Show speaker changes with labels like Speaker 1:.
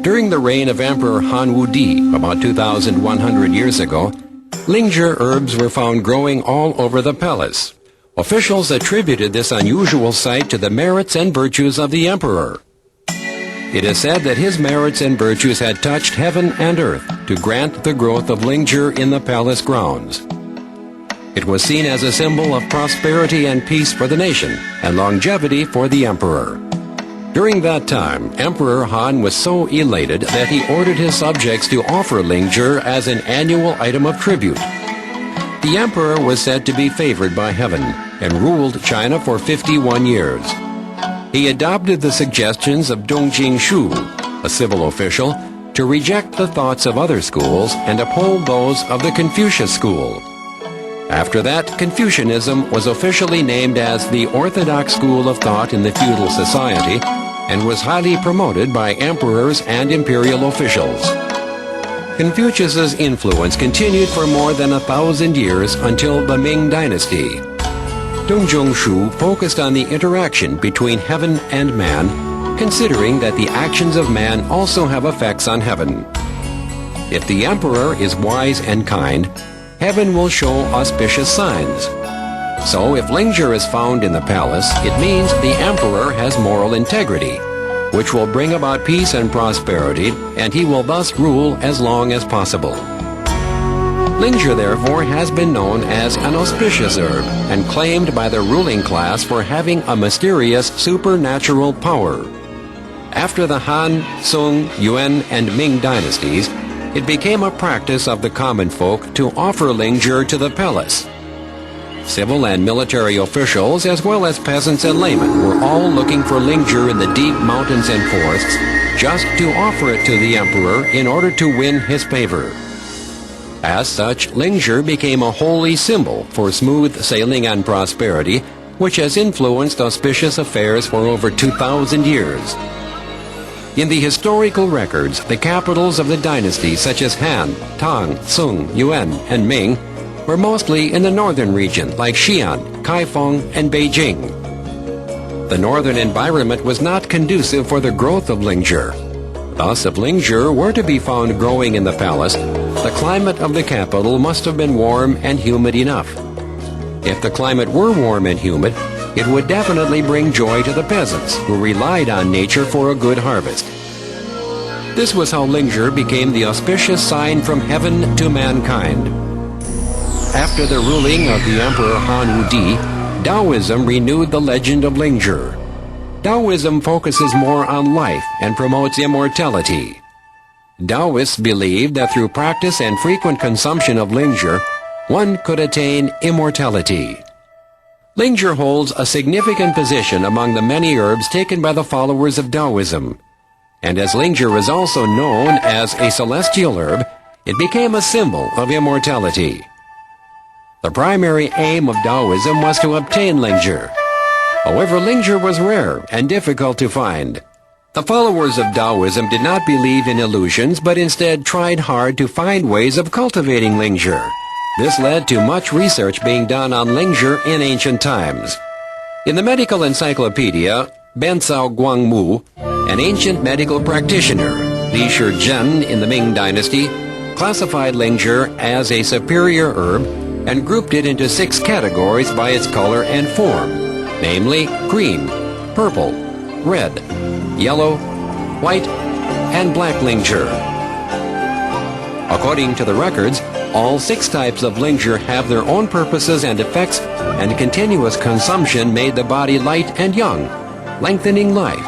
Speaker 1: During the reign of Emperor Han Wudi, about 2,100 years ago, Lingzhi herbs were found growing all over the palace. Officials attributed this unusual sight to the merits and virtues of the emperor. It is said that his merits and virtues had touched heaven and earth to grant the growth of Lingzhi in the palace grounds. It was seen as a symbol of prosperity and peace for the nation and longevity for the emperor. During that time, Emperor Han was so elated that he ordered his subjects to offer Lingzhi as an annual item of tribute. The emperor was said to be favored by heaven and ruled China for 51 years. He adopted the suggestions of Dong Jingshu, a civil official, to reject the thoughts of other schools and uphold those of the Confucius school. After that, Confucianism was officially named as the orthodox school of thought in the feudal society and was highly promoted by emperors and imperial officials. Confucius's influence continued for more than 1,000 years until the Ming Dynasty. Dong Jingshu focused on the interaction between heaven and man, considering that the actions of man also have effects on heaven. If the emperor is wise and kind, heaven will show auspicious signs. So if Lingzhi is found in the palace, it means the emperor has moral integrity, which will bring about peace and prosperity, and he will thus rule as long as possible. Lingzhi, therefore, has been known as an auspicious herb and claimed by the ruling class for having a mysterious supernatural power. After the Han, Sung, Yuan, and Ming dynasties, it became a practice of the common folk to offer Lingzhi to the palace. Civil and military officials, as well as peasants and laymen, were all looking for Lingzhi in the deep mountains and forests just to offer it to the emperor in order to win his favor. As such, Lingzhi became a holy symbol for smooth sailing and prosperity, which has influenced auspicious affairs for over 2,000 years. In the historical records, the capitals of the dynasties such as Han, Tang, Sung, Yuan, and Ming were mostly in the northern region like Xi'an, Kaifeng, and Beijing. The northern environment was not conducive for the growth of Lingzhi. Thus, if Lingzhi were to be found growing in the palace, the climate of the capital must have been warm and humid enough. If the climate were warm and humid, it would definitely bring joy to the peasants who relied on nature for a good harvest. This was how Lingzhi became the auspicious sign from heaven to mankind. After the ruling of the Emperor Han Wudi, Taoism renewed the legend of Lingzhi. Taoism focuses more on life and promotes immortality. Taoists believed that through practice and frequent consumption of Lingzhi, one could attain immortality. Lingzhi holds a significant position among the many herbs taken by the followers of Taoism. And as Lingzhi is also known as a celestial herb, it became a symbol of immortality. The primary aim of Taoism was to obtain Lingzhi. However, Lingzhi was rare and difficult to find. The followers of Taoism did not believe in illusions, but instead tried hard to find ways of cultivating Lingzhi. This led to much research being done on Lingzhi in ancient times. In the medical encyclopedia, Bencao Guangmu, an ancient medical practitioner, Li Shizhen in the Ming Dynasty, classified Lingzhi as a superior herb and grouped it into 6 categories by its color and form, namely green, purple, red, yellow, white, and black Lingzhi. According to the records, all 6 types of Lingzhi have their own purposes and effects, and continuous consumption made the body light and young, lengthening life